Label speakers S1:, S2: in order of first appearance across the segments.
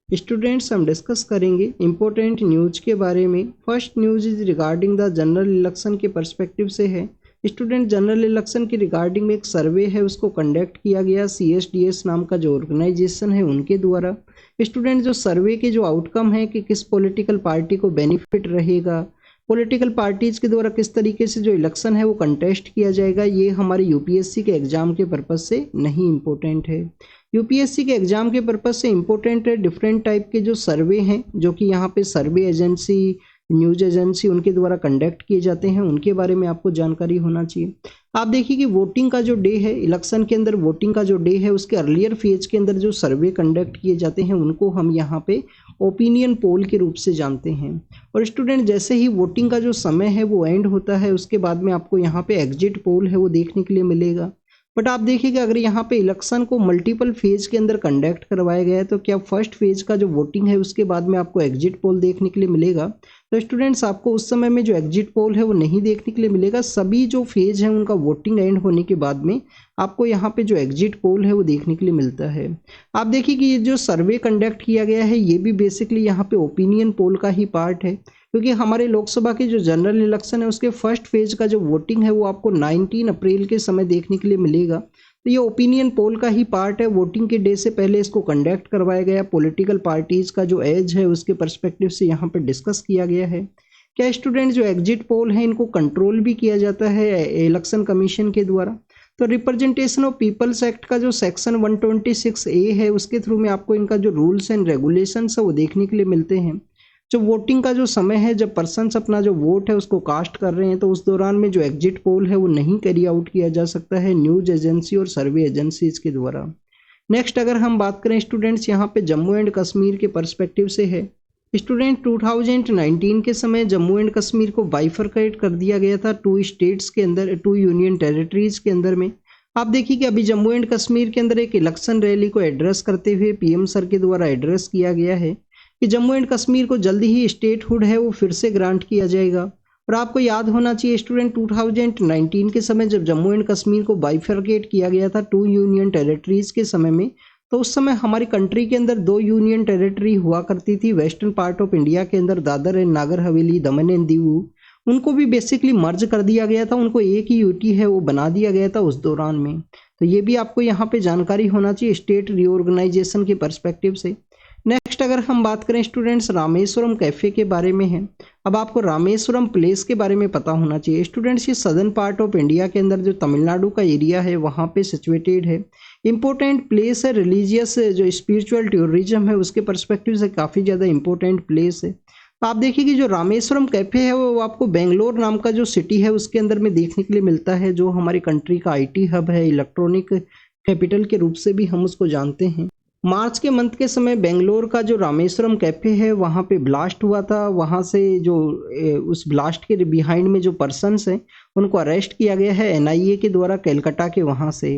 S1: Students हम discuss करेंगे important news के बारे में। First news is regarding the general election के पर्सपेक्टिव से है। स्टूडेंट जनरल इलेक्शन के रिगार्डिंग में एक सर्वे है उसको कंडक्ट किया गया CSDS नाम का जो ऑर्गेनाइजेशन है उनके द्वारा। स्टूडेंट जो सर्वे के जो आउटकम है कि किस पॉलिटिकल पार्टी को बेनिफिट रहेगा, पॉलिटिकल पार्टीज के द्वारा किस तरीके से जो इलेक्शन है वो कंटेस्ट किया जाएगा, ये हमारे यूपीएससी के एग्जाम के पर्पज से नहीं इम्पोर्टेंट है। यूपीएससी के एग्जाम के पर्पज से इम्पोर्टेंट है डिफरेंट टाइप के जो सर्वे हैं जो कि यहाँ पे सर्वे एजेंसी, न्यूज एजेंसी उनके द्वारा कंडक्ट किए जाते हैं, उनके बारे में आपको जानकारी होना चाहिए। आप देखिए कि वोटिंग का जो डे है, इलेक्शन के अंदर वोटिंग का जो डे है उसके अर्लियर फेज के अंदर जो सर्वे कंडक्ट किए जाते हैं उनको हम यहाँ पे ओपिनियन पोल के रूप से जानते हैं। और स्टूडेंट जैसे ही वोटिंग का जो समय है वो एंड होता है उसके बाद में आपको यहाँ पे एग्जिट पोल है वो देखने के लिए मिलेगा। बट आप देखिएगा अगर यहाँ पे इलेक्शन को मल्टीपल फेज के अंदर कंडक्ट करवाया गया है तो क्या फर्स्ट फेज का जो वोटिंग है उसके बाद में आपको एग्जिट पोल देखने के लिए मिलेगा? तो स्टूडेंट्स आपको उस समय में जो एग्जिट पोल है वो नहीं देखने के लिए मिलेगा। सभी जो फेज है उनका वोटिंग एंड होने के बाद में आपको यहाँ पे जो एग्जिट पोल है वो देखने के लिए मिलता है। आप देखिए कि ये जो सर्वे कंडक्ट किया गया है ये भी बेसिकली यहाँ पे ओपिनियन पोल का ही पार्ट है, क्योंकि हमारे लोकसभा के जो जनरल इलेक्शन है उसके फर्स्ट फेज का जो वोटिंग है वो आपको 19 अप्रैल के समय देखने के लिए मिलेगा। तो ये ओपिनियन पोल का ही पार्ट है। वोटिंग के डे से पहले इसको कंडक्ट करवाया गया। पॉलिटिकल पार्टीज का जो एज है उसके पर्सपेक्टिव से यहाँ पर डिस्कस किया गया है। क्या स्टूडेंट जो एग्जिट पोल है इनको कंट्रोल भी किया जाता है इलेक्शन कमीशन के द्वारा? तो रिप्रेजेंटेशन ऑफ पीपल्स एक्ट का जो सेक्शन 126A है उसके थ्रू में आपको इनका जो रूल्स एंड रेगुलेशंस है वो देखने के लिए मिलते हैं। जो वोटिंग का जो समय है, जब पर्सन्स अपना जो वोट है उसको कास्ट कर रहे हैं तो उस दौरान में जो एग्जिट पोल है वो नहीं कैरी आउट किया जा सकता है न्यूज एजेंसी और सर्वे एजेंसीज के द्वारा। नेक्स्ट अगर हम बात करें स्टूडेंट्स यहाँ पे जम्मू एंड कश्मीर के पर्सपेक्टिव से है। स्टूडेंट 2019 के समय जम्मू एंड कश्मीर को बाइफरकेट कर दिया गया था 2 स्टेट्स के अंदर, 2 यूनियन टेरिटरीज के अंदर में। आप देखिए कि अभी जम्मू एंड कश्मीर के अंदर एक इलेक्शन रैली को एड्रेस करते हुए PM सर के द्वारा एड्रेस किया गया है कि जम्मू एंड कश्मीर को जल्दी ही स्टेटहुड है वो फिर से ग्रांट किया जाएगा। और आपको याद होना चाहिए स्टूडेंट 2019 के समय जब जम्मू एंड कश्मीर को बाइफरकेट किया गया था 2 यूनियन टेरिटरीज के समय में, तो उस समय हमारी कंट्री के अंदर 2 यूनियन टेरिटरी हुआ करती थी। वेस्टर्न पार्ट ऑफ इंडिया के अंदर Dadar and Nagar Haveli, Daman and Diu, उनको भी बेसिकली मर्ज कर दिया गया था, उनको एक ही यूटी है वो बना दिया गया था उस दौरान में। तो ये भी आपको यहाँ पे जानकारी होना चाहिए स्टेट रीऑर्गेनाइजेशन के पर्सपेक्टिव से। नेक्स्ट अगर हम बात करें स्टूडेंट्स रामेश्वरम कैफे के बारे में है। अब आपको रामेश्वरम प्लेस के बारे में पता होना चाहिए स्टूडेंट्स। ये सदर्न पार्ट ऑफ इंडिया के अंदर जो तमिलनाडु का एरिया है वहाँ पे सिचुएटेड है। इंपॉर्टेंट प्लेस है, रिलीजियस जो स्पिरिचुअल टूरिज्म है उसके पर्सपेक्टिव से काफ़ी ज़्यादा इंपॉर्टेंट प्लेस है। तो आप देखिए कि जो रामेश्वरम कैफे है वो आपको बेंगलोर नाम का जो सिटी है उसके अंदर में देखने के लिए मिलता है, जो हमारी कंट्री का IT हब है, इलेक्ट्रॉनिक कैपिटल के रूप से भी हम उसको जानते हैं। मार्च के मंथ के समय बेंगलोर का जो रामेश्वरम कैफे है वहाँ पे ब्लास्ट हुआ था। वहाँ से जो उस ब्लास्ट के बिहाइंड में जो पर्सन्स हैं उनको अरेस्ट किया गया है NIA के द्वारा कलकत्ता के वहाँ से।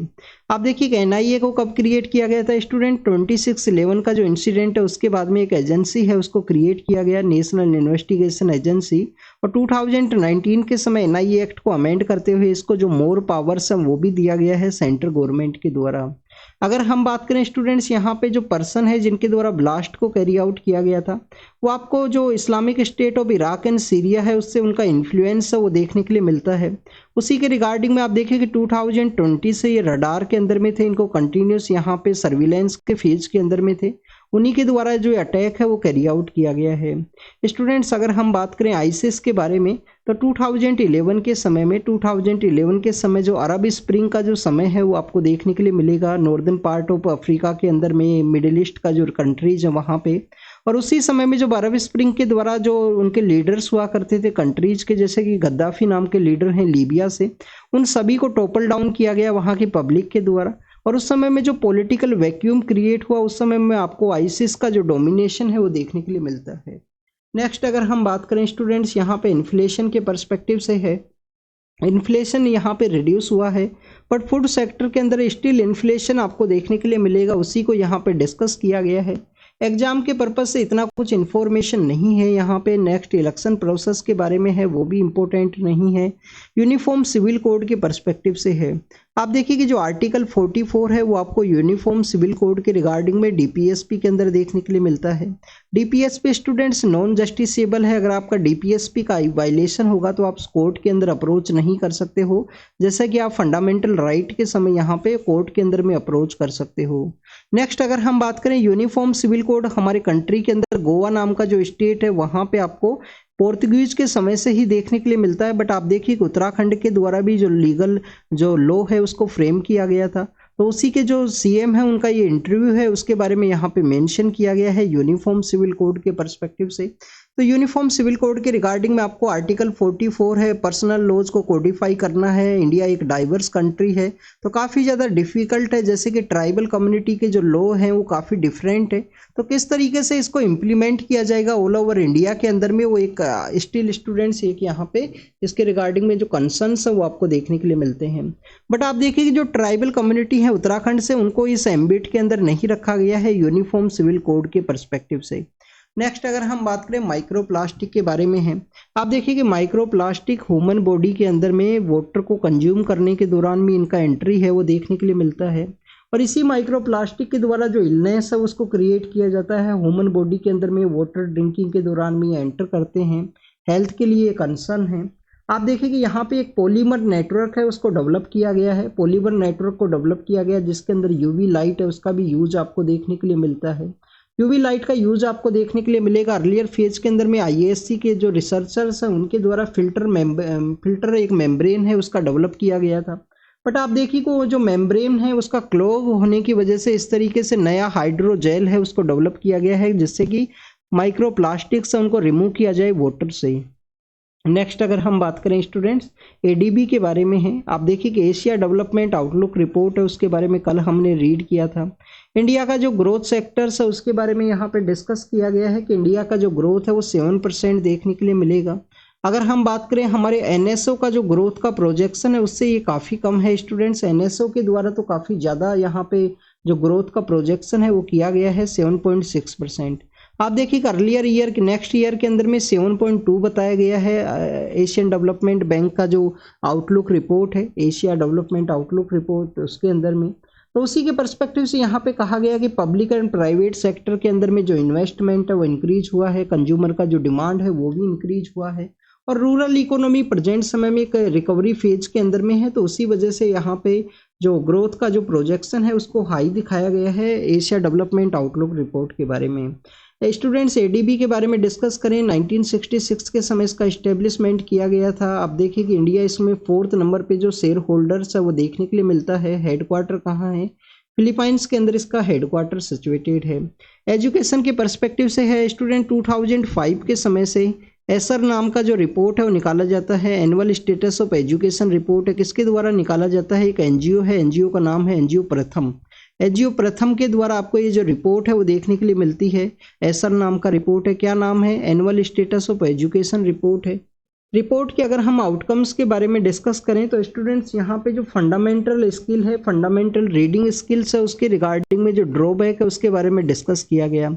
S1: आप देखिए कि NIA को कब क्रिएट किया गया था स्टूडेंट? 26/11 का जो इंसिडेंट है उसके बाद में एक एजेंसी है उसको क्रिएट किया गया, नेशनल इन्वेस्टिगेशन एजेंसी। और 2019 के समय NIA एक्ट को अमेंड करते हुए इसको जो मोर पावर्स है वो भी दिया गया है सेंट्रल गवर्नमेंट के द्वारा। अगर हम बात करें स्टूडेंट्स यहाँ पे जो पर्सन है जिनके द्वारा ब्लास्ट को कैरी आउट किया गया था वो आपको जो Islamic state of Iraq and Syria है उससे उनका इन्फ्लुएंस है वो देखने के लिए मिलता है। उसी के रिगार्डिंग में आप देखें कि 2020 से ये रडार के अंदर में थे, इनको कंटिन्यूस यहाँ पे सर्विलेंस के फेज के अंदर में थे, उन्हीं के द्वारा जो अटैक है वो कैरी आउट किया गया है। स्टूडेंट्स अगर हम बात करें ISIS के बारे में तो 2011 के समय जो अरब स्प्रिंग का जो समय है वो आपको देखने के लिए मिलेगा नॉर्दर्न पार्ट ऑफ अफ्रीका के अंदर में, मिडिल ईस्ट का जो कंट्रीज है वहाँ पे। और उसी समय में जो अरब स्प्रिंग के द्वारा जो उनके लीडर्स हुआ करते थे कंट्रीज के, जैसे कि गद्दाफी नाम के लीडर हैं लीबिया से, उन सभी को टॉपल डाउन किया गया वहाँ की पब्लिक के द्वारा। और उस समय में जो पॉलिटिकल वैक्यूम क्रिएट हुआ उस समय में आपको ISIS का जो डोमिनेशन है वो देखने के लिए मिलता है। नेक्स्ट अगर हम बात करें स्टूडेंट्स यहाँ पे इन्फ्लेशन के पर्सपेक्टिव से है। इन्फ्लेशन यहाँ पे रिड्यूस हुआ है बट फूड सेक्टर के अंदर स्टिल इन्फ्लेशन आपको देखने के लिए मिलेगा, उसी को यहाँ पे डिस्कस किया गया है। एग्जाम के पर्पज से इतना कुछ इन्फॉर्मेशन नहीं है यहाँ पे। नेक्स्ट इलेक्शन प्रोसेस के बारे में है वो भी इम्पोर्टेंट नहीं है। यूनिफॉर्म सिविल कोड के पर्सपेक्टिव से है। आप देखिए कि जो आर्टिकल 44 है वो आपको यूनिफॉर्म सिविल कोड के रिगार्डिंग में डीपीएसपी के अंदर देखने के लिए मिलता है। डीपीएसपी स्टूडेंट्स नॉन जस्टिसेबल है। अगर आपका डीपीएसपी का वायलेशन होगा तो आप कोर्ट के अंदर अप्रोच नहीं कर सकते हो, जैसा कि आप फंडामेंटल राइट के समय यहाँ पे कोर्ट के अंदर में अप्रोच कर सकते हो। नेक्स्ट अगर हम बात करें यूनिफॉर्म सिविल कोड, हमारे कंट्री के अंदर गोवा नाम का जो स्टेट है वहाँ पे आपको पोर्तुगीज के समय से ही देखने के लिए मिलता है, बट आप देखिए कि उत्तराखंड के द्वारा भी जो लीगल जो लॉ है उसको फ्रेम किया गया था, तो उसी के जो सीएम है उनका ये इंटरव्यू है, उसके बारे में यहाँ पे मेंशन किया गया है यूनिफॉर्म सिविल कोड के पर्सपेक्टिव से। तो यूनिफॉर्म सिविल कोड के रिगार्डिंग में आपको आर्टिकल 44 है, पर्सनल लॉज को कोडिफाई करना है। इंडिया एक डाइवर्स कंट्री है तो काफ़ी ज़्यादा डिफिकल्ट है, जैसे कि ट्राइबल कम्युनिटी के जो लॉ हैं वो काफ़ी डिफरेंट है, तो किस तरीके से इसको इम्प्लीमेंट किया जाएगा ऑल ओवर इंडिया के अंदर में, वो एक स्टिल स्टूडेंट्स एक यहाँ पे इसके रिगार्डिंग में जो कंसर्न्स है वो आपको देखने के लिए मिलते हैं। बट आप देखिए कि जो ट्राइबल कम्युनिटी है उत्तराखंड से, उनको इस एम्बिट के अंदर नहीं रखा गया है यूनिफॉर्म सिविल कोड के पर्सपेक्टिव से। नेक्स्ट अगर हम बात करें माइक्रो प्लास्टिक के बारे में है, आप देखिए कि माइक्रो प्लास्टिक ह्यूमन बॉडी के अंदर में वाटर को कंज्यूम करने के दौरान भी इनका एंट्री है वो देखने के लिए मिलता है, और इसी माइक्रो प्लास्टिक के द्वारा जो इलनेस है उसको क्रिएट किया जाता है ह्यूमन बॉडी के अंदर में, वाटर ड्रिंकिंग के दौरान भी एंटर करते हैं, हेल्थ के लिए कंसर्न है। आप देखिए कि यहाँ पे एक पॉलीमर नेटवर्क है उसको डेवलप किया गया है, पॉलीमर नेटवर्क को डेवलप किया गया जिसके अंदर यूवी लाइट है उसका भी यूज आपको देखने के लिए मिलता है। यूवी लाइट का यूज आपको देखने के लिए मिलेगा। अर्लियर फेज के अंदर में आईएएससी के जो रिसर्चर्स हैं उनके द्वारा फिल्टर एक मेम्ब्रेन है उसका डेवलप किया गया था, बट आप देखिए को जो मेम्ब्रेन है उसका क्लॉग होने की वजह से इस तरीके से नया हाइड्रोजेल है उसको डेवलप किया गया है जिससे कि माइक्रो प्लास्टिक्स है उनको रिमूव किया जाए वाटर से। नेक्स्ट अगर हम बात करें स्टूडेंट्स एडीबी के बारे में है, आप देखिए कि एशिया डेवलपमेंट आउटलुक रिपोर्ट है उसके बारे में कल हमने रीड किया था। इंडिया का जो ग्रोथ सेक्टर्स है उसके बारे में यहाँ पे डिस्कस किया गया है कि इंडिया का जो ग्रोथ है वो 7% देखने के लिए मिलेगा। अगर हम बात करें हमारे एनएसओ का जो ग्रोथ का प्रोजेक्शन है उससे ये काफ़ी कम है स्टूडेंट्स, एनएसओ के द्वारा तो काफ़ी ज़्यादा यहाँ पे जो ग्रोथ का प्रोजेक्शन है वो किया गया है 7.6%। आप देखिए अर्लियर ईयर के नेक्स्ट ईयर के अंदर में 7.2 बताया गया है। एशियन डेवलपमेंट बैंक का जो आउटलुक रिपोर्ट है, एशिया डेवलपमेंट आउटलुक रिपोर्ट, उसके अंदर में तो उसी के पर्सपेक्टिव से यहाँ पे कहा गया कि पब्लिक एंड प्राइवेट सेक्टर के अंदर में जो इन्वेस्टमेंट है वो इंक्रीज हुआ है, कंज्यूमर का जो डिमांड है वो भी इंक्रीज हुआ है, और रूरल इकोनॉमी प्रेजेंट समय में एक रिकवरी फेज के अंदर में है, तो उसी वजह से यहाँ पे जो ग्रोथ का जो प्रोजेक्शन है उसको हाई दिखाया गया है एशिया डेवलपमेंट आउटलुक रिपोर्ट के बारे में। स्टूडेंट्स एडीबी के बारे में डिस्कस करें, 1966 के समय इसका इस्टेब्लिशमेंट किया गया था। आप देखिए कि इंडिया इसमें 4th नंबर पे जो शेयर होल्डर्स है वो देखने के लिए मिलता है। हेडक्वार्टर कहाँ है? फिलीपाइंस के अंदर इसका हेडक्वार्टर सिचुएटेड है। एजुकेशन के पर्सपेक्टिव से है स्टूडेंट 2005 के समय से एसर नाम का जो रिपोर्ट है वो निकाला जाता है। Annual status of education report है, किसके द्वारा निकाला जाता है? एक एनजीओ है, एनजीओ का नाम है एनजीओ प्रथम। एनजीओ प्रथम के द्वारा आपको ये जो रिपोर्ट है वो देखने के लिए मिलती है। एसर नाम का रिपोर्ट है, क्या नाम है? Annual status of education report है। रिपोर्ट के अगर हम आउटकम्स के बारे में डिस्कस करें तो स्टूडेंट्स यहाँ पे जो फंडामेंटल स्किल है, फंडामेंटल रीडिंग स्किल्स है, उसके रिगार्डिंग में जो ड्रॉबैक है उसके बारे में डिस्कस किया गया।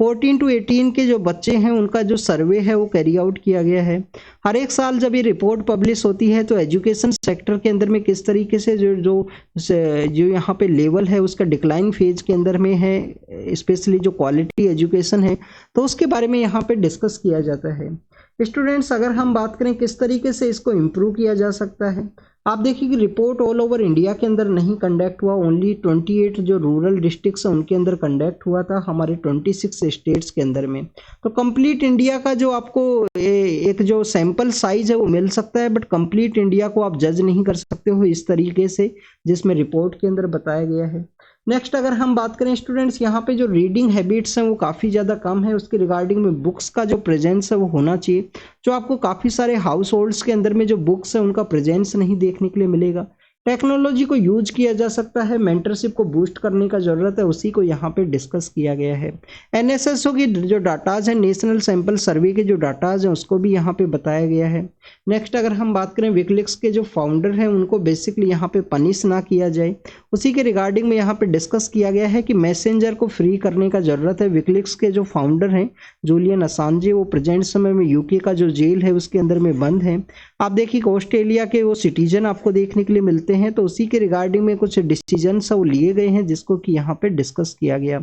S1: 14 to 18 के जो बच्चे हैं उनका जो सर्वे है वो कैरी आउट किया गया है। हर एक साल जब ये रिपोर्ट पब्लिश होती है तो एजुकेशन सेक्टर के अंदर में किस तरीके से जो यहाँ पे लेवल है उसका डिक्लाइन फेज के अंदर में है, स्पेशली जो क्वालिटी एजुकेशन है, तो उसके बारे में यहाँ पे डिस्कस किया जाता है। स्टूडेंट्स अगर हम बात करें किस तरीके से इसको इम्प्रूव किया जा सकता है, आप देखिए कि रिपोर्ट ऑल ओवर इंडिया के अंदर नहीं कंडक्ट हुआ, ओनली 28 जो रूरल डिस्ट्रिक्ट्स हैं उनके अंदर कंडक्ट हुआ था, हमारे 26 स्टेट्स के अंदर में। तो कंप्लीट इंडिया का जो आपको एक जो सैंपल साइज है वो मिल सकता है, बट कंप्लीट इंडिया को आप जज नहीं कर सकते हो इस तरीके से जिसमें रिपोर्ट के अंदर बताया गया है। नेक्स्ट अगर हम बात करें स्टूडेंट्स, यहाँ पे जो रीडिंग हैबिट्स हैं वो काफ़ी ज़्यादा कम है, उसके रिगार्डिंग में बुक्स का जो प्रेजेंस है वो होना चाहिए, जो आपको काफ़ी सारे हाउस होल्ड्स के अंदर में जो बुक्स है उनका प्रेजेंस नहीं देखने के लिए मिलेगा। टेक्नोलॉजी को यूज किया जा सकता है, मेंटरशिप को बूस्ट करने का ज़रूरत है, उसी को यहाँ पे डिस्कस किया गया है। एनएसएसओ की जो डाटाज है, नेशनल सैंपल सर्वे के जो डाटाज हैं उसको भी यहाँ पे बताया गया है। नेक्स्ट अगर हम बात करें विकिलीक्स के जो फाउंडर हैं उनको बेसिकली यहाँ पे पनिश ना किया जाए, उसी के रिगार्डिंग में यहाँ पे डिस्कस किया गया है कि मैसेंजर को फ्री करने का ज़रूरत है। विकिलीक्स के जो फाउंडर हैं जूलियन असांजे, वो प्रेजेंट समय में यूके का जो जेल है उसके अंदर में बंद है। आप देखिए कि ऑस्ट्रेलिया के वो सिटीजन आपको देखने के लिए मिलते हैं, तो उसी के रिगार्डिंग में कुछ डिसीजन वो लिए गए हैं जिसको कि यहाँ पे डिस्कस किया गया।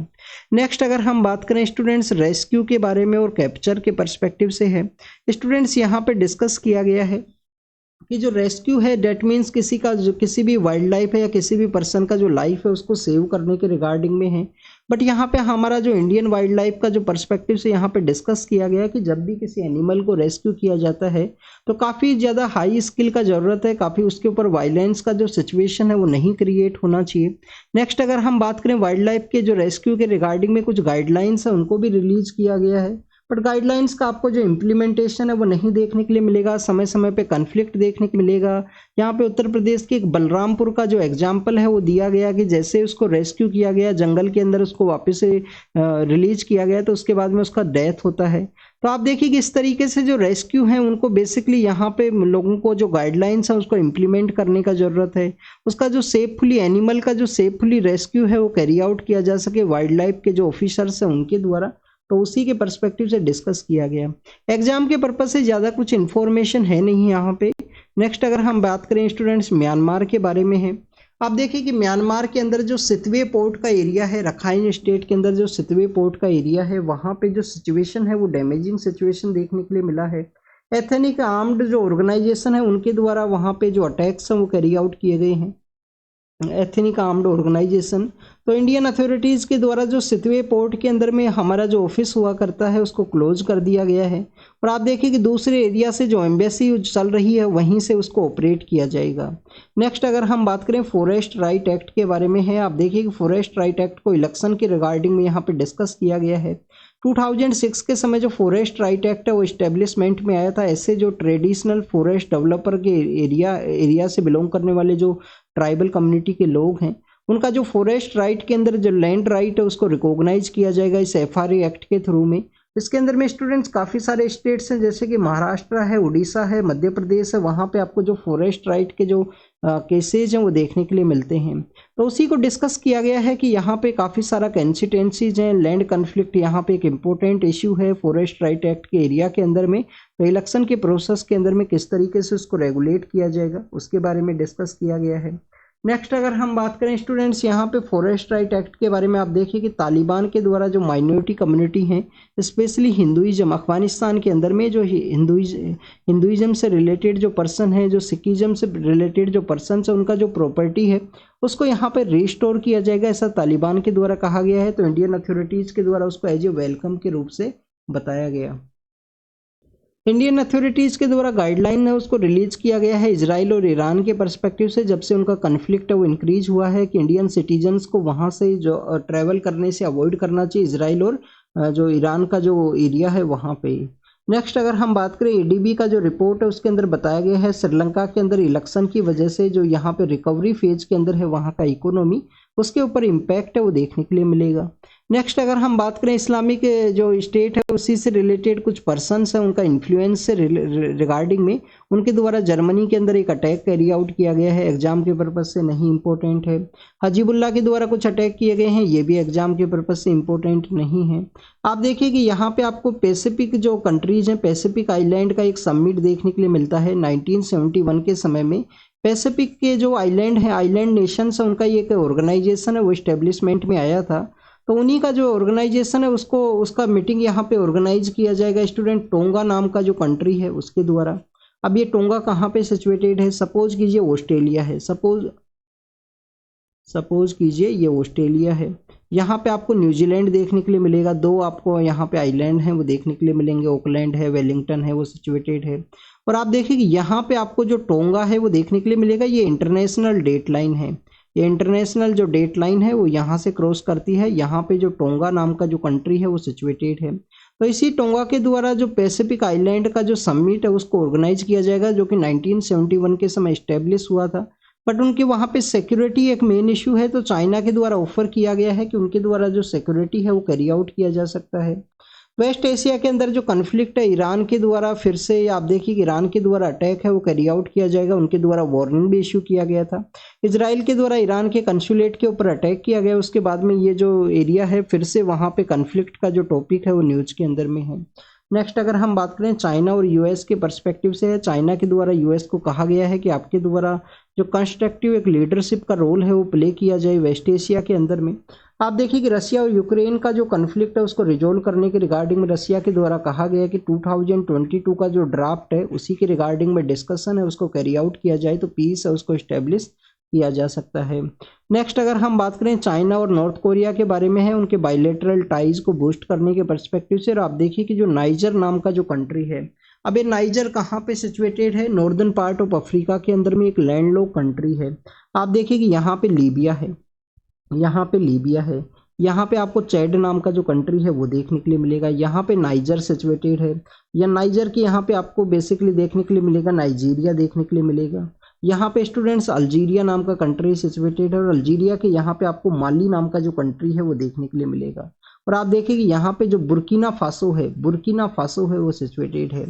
S1: नेक्स्ट अगर हम बात करें स्टूडेंट्स रेस्क्यू के बारे में और कैप्चर के पर्सपेक्टिव से है, स्टूडेंट्स यहाँ पे डिस्कस किया गया है कि जो रेस्क्यू है डेट मीन्स किसी का जो किसी भी वाइल्ड लाइफ है या किसी भी पर्सन का जो लाइफ है उसको सेव करने के रिगार्डिंग में है। बट यहाँ पे हमारा जो इंडियन वाइल्ड लाइफ का जो पर्सपेक्टिव से यहाँ पे डिस्कस किया गया कि जब भी किसी एनिमल को रेस्क्यू किया जाता है तो काफ़ी ज़्यादा हाई स्किल का ज़रूरत है, काफ़ी उसके ऊपर वायलेंस का जो सिचुएशन है वो नहीं क्रिएट होना चाहिए। नेक्स्ट अगर हम बात करें वाइल्ड लाइफ के जो रेस्क्यू के रिगार्डिंग में कुछ गाइडलाइंस है उनको भी रिलीज किया गया है, बट गाइडलाइंस का आपको जो इम्प्लीमेंटेशन है वो नहीं देखने के लिए मिलेगा, समय समय पे कन्फ्लिक्ट देखने को मिलेगा। यहाँ पे उत्तर प्रदेश के एक बलरामपुर का जो एग्जाम्पल है वो दिया गया कि जैसे उसको रेस्क्यू किया गया जंगल के अंदर, उसको वापस से रिलीज किया गया तो उसके बाद में उसका डेथ होता है। तो आप देखिए कि इस तरीके से जो रेस्क्यू है उनको बेसिकली यहाँ पे लोगों को जो गाइडलाइंस है उसको इम्प्लीमेंट करने का ज़रूरत है, उसका जो सेफुली एनिमल का जो सेफुली रेस्क्यू है वो कैरी आउट किया जा सके वाइल्ड लाइफ के जो ऑफिसर्स हैं उनके द्वारा। तो उसी के पर्सपेक्टिव से डिस्कस किया गया। एग्जाम के पर्पज से ज़्यादा कुछ इन्फॉर्मेशन है नहीं यहाँ पे। नेक्स्ट अगर हम बात करें स्टूडेंट्स म्यांमार के बारे में है, आप देखिए कि म्यांमार के अंदर जो सितवे पोर्ट का एरिया है, रखाइन स्टेट के अंदर जो सितवे पोर्ट का एरिया है वहाँ पे जो सिचुएशन है वो डैमेजिंग सिचुएशन देखने के लिए मिला है। एथनिक आर्म्ड जो ऑर्गेनाइजेशन है उनके द्वारा वहाँ पे जो अटैक्स हैं वो कैरी आउट किए गए हैं, एथनिक आर्म्ड ऑर्गेनाइजेशन। तो इंडियन अथॉरिटीज़ के द्वारा जो सितवे पोर्ट के अंदर में हमारा जो ऑफिस हुआ करता है उसको क्लोज कर दिया गया है, और आप देखिए कि दूसरे एरिया से जो एम्बेसी चल रही है वहीं से उसको ऑपरेट किया जाएगा। नेक्स्ट अगर हम बात करें फॉरेस्ट राइट एक्ट के बारे में है, आप देखिए कि फॉरेस्ट राइट एक्ट को इलेक्शन के रिगार्डिंग में यहाँ पे डिस्कस किया गया है। 2006 के समय जो फॉरेस्ट राइट एक्ट है वो इस्टेब्लिशमेंट में आया था। ऐसे जो ट्रेडिशनल फॉरेस्ट डेवलपर के एरिया से बिलोंग करने वाले जो ट्राइबल कम्युनिटी के लोग हैं उनका जो फॉरेस्ट राइट के अंदर जो लैंड राइट है उसको रिकॉग्नाइज किया जाएगा इस FRA एक्ट के थ्रू में। इसके अंदर में स्टूडेंट्स काफ़ी सारे स्टेट्स हैं जैसे कि महाराष्ट्र है, उड़ीसा है, मध्य प्रदेश है, वहाँ पे आपको जो फॉरेस्ट राइट के जो केसेज हैं वो देखने के लिए मिलते हैं। तो उसी को डिस्कस किया गया है कि यहाँ पे काफ़ी सारा कंसिस्टेंसीज हैं, लैंड कन्फ्लिक्ट यहाँ पे एक इम्पोर्टेंट इशू है फॉरेस्ट राइट एक्ट के एरिया के अंदर में। तो इलेक्शन के प्रोसेस के अंदर में किस तरीके से उसको रेगुलेट किया जाएगा उसके बारे में डिस्कस किया गया है। नेक्स्ट अगर हम बात करें स्टूडेंट्स यहाँ पे फॉरेस्ट राइट एक्ट के बारे में, आप देखिए कि तालिबान के द्वारा जो माइनॉरिटी कम्युनिटी हैं स्पेशली हिंदुइज्म, अफगानिस्तान के अंदर में जो हिंदुइज्म से रिलेटेड जो पर्सन है, जो सिखिज्म से रिलेटेड जो पर्सन है, उनका जो प्रॉपर्टी है उसको यहाँ पे रिस्टोर किया जाएगा, ऐसा तालिबान के द्वारा कहा गया है। तो इंडियन अथॉरिटीज़ के द्वारा उसको एज ए वेलकम के रूप से बताया गया। इंडियन अथॉरिटीज़ के द्वारा गाइडलाइन है उसको रिलीज किया गया है इजराइल और ईरान के पर्सपेक्टिव से। जब से उनका कन्फ्लिक्ट है वो इंक्रीज हुआ है कि इंडियन सिटीजन्स को वहाँ से जो ट्रैवल करने से अवॉइड करना चाहिए, इजराइल और जो ईरान का जो एरिया है वहाँ पे। नेक्स्ट अगर हम बात करें ADB का जो रिपोर्ट है उसके अंदर बताया गया है श्रीलंका के अंदर इलेक्शन की वजह से जो यहाँ पे रिकवरी फेज के अंदर है वहाँ का इकोनॉमी, उसके ऊपर इम्पैक्ट है वो देखने के लिए मिलेगा। नेक्स्ट अगर हम बात करें इस्लामिक जो स्टेट है उसी से रिलेटेड कुछ पर्सन्स हैं उनका इन्फ्लुएंस से रिगार्डिंग में उनके द्वारा जर्मनी के अंदर एक अटैक कैरी आउट किया गया है, एग्जाम के पर्पज से नहीं इंपॉर्टेंट है। हजीबुल्ला के द्वारा कुछ अटैक किए गए हैं, ये भी एग्जाम के पर्पज से इंपॉर्टेंट नहीं है। आप देखिए कि यहाँ पे आपको पैसिफिक जो कंट्रीज हैं, पैसिफिक आइलैंड का एक समिट देखने के लिए मिलता है 1971 के समय में। पैसिफिक के जो आइलैंड है, आइलैंड नेशंस है, उनका ये एक ऑर्गेनाइजेशन है वो इस्टेब्लिशमेंट में आया था। तो उन्हीं का जो ऑर्गेनाइजेशन है उसका मीटिंग यहाँ पे ऑर्गेनाइज किया जाएगा स्टूडेंट टोंगा नाम का जो कंट्री है उसके द्वारा। अब ये टोंगा कहाँ पे सिचुएटेड है, सपोज कीजिए ऑस्ट्रेलिया है, सपोज कीजिए ये ऑस्ट्रेलिया है। यहाँ पे आपको न्यूजीलैंड देखने के लिए मिलेगा, दो आपको यहाँ पे आइलैंड हैं वो देखने के लिए मिलेंगे, ऑकलैंड है, वेलिंगटन है वो सिचुएटेड है। और आप देखिए कि यहाँ पे आपको जो टोंगा है वो देखने के लिए मिलेगा, ये इंटरनेशनल डेट लाइन है। ये इंटरनेशनल जो डेट लाइन है वो यहाँ से क्रॉस करती है, यहाँ पे जो टोंगा नाम का जो कंट्री है वो सिचुएटेड है। तो इसी टोंगा के द्वारा जो पैसिफिक आइलैंड का जो समिट है उसको ऑर्गेनाइज किया जाएगा जो कि 1971 के समय इस्टेब्लिश हुआ था। बट उनके वहाँ पे सिक्योरिटी एक मेन इशू है, तो चाइना के द्वारा ऑफर किया गया है कि उनके द्वारा जो सिक्योरिटी है वो कैरी आउट किया जा सकता है। वेस्ट एशिया के अंदर जो कन्फ्लिक्ट है ईरान के द्वारा फिर से आप देखिए कि ईरान के द्वारा अटैक है वो कैरी आउट किया जाएगा, उनके द्वारा वार्निंग भी इशू किया गया था। इजराइल के द्वारा ईरान के कंसुलेट के ऊपर अटैक किया गया, उसके बाद में ये जो एरिया है फिर से वहाँ पे कन्फ्लिक्ट का जो टॉपिक है वो न्यूज़ के अंदर में है। नेक्स्ट अगर हम बात करें चाइना और यूएस के पर्सपेक्टिव से है, चाइना के द्वारा यूएस को कहा गया है कि आपके द्वारा जो कंस्ट्रक्टिव एक लीडरशिप का रोल है वो प्ले किया जाए वेस्ट एशिया के अंदर में। आप देखिए कि रशिया और यूक्रेन का जो कन्फ्लिक्ट है उसको रिजोल्व करने के रिगार्डिंग में रशिया के द्वारा कहा गया कि 2022 का जो ड्राफ्ट है उसी के रिगार्डिंग में डिस्कशन है उसको कैरी आउट किया जाए तो पीस है उसको इस्टेब्लिश किया जा सकता है। नेक्स्ट अगर हम बात करें चाइना और नॉर्थ कोरिया के बारे में है, उनके बायलैटरल टाइज को बूस्ट करने के पर्सपेक्टिव से। और आप देखिए कि जो नाइजर नाम का जो कंट्री है, अब ये नाइजर कहाँ पे सिचुएटेड है, नॉर्दर्न पार्ट ऑफ अफ्रीका के अंदर में एक लैंडलॉक कंट्री है। आप देखिए कि यहाँ पे लीबिया है, यहाँ पे लीबिया है, यहाँ पे आपको चैड नाम का जो कंट्री है वो देखने के लिए मिलेगा, यहाँ पे नाइजर सिचुएटेड है, या नाइजर के यहाँ पे आपको बेसिकली देखने के लिए मिलेगा नाइजीरिया देखने के लिए मिलेगा। यहाँ पे स्टूडेंट्स अल्जीरिया नाम का कंट्री सिचुएटेड है, और अल्जीरिया के यहाँ पे आपको माली नाम का जो कंट्री है वो देखने के लिए मिलेगा। और आप देखिए कि यहाँ पे जो बुर्किना फासो है वो सिचुएटेड है।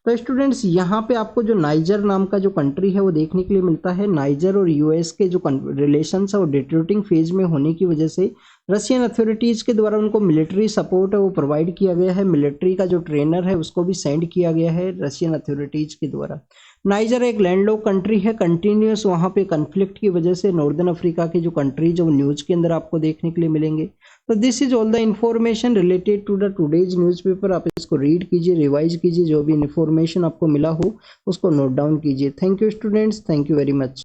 S1: तो स्टूडेंट्स यहाँ पे आपको जो नाइजर नाम का जो कंट्री है वो देखने के लिए मिलता है। नाइजर और यूएस के जो रिलेशंस है वो डिट्यूटिंग फेज में होने की वजह से रशियन अथॉरिटीज के द्वारा उनको मिलिट्री सपोर्ट है वो प्रोवाइड किया गया है, मिलिट्री का जो ट्रेनर है उसको भी सेंड किया गया है रशियन अथॉरिटीज के द्वारा। नाइजर एक लैंडलॉक कंट्री है, कंटिन्यूस वहाँ पे कन्फ्लिक्ट की वजह से नॉर्दर्न अफ्रीका की जो कंट्री जो न्यूज़ के अंदर आपको देखने के लिए मिलेंगे। तो this is all the information related to the today's newspaper. आप इसको रीड कीजिए, रिवाइज कीजिए, जो भी इन्फॉर्मेशन आपको मिला हो उसको नोट डाउन कीजिए। Thank you students, thank you very much.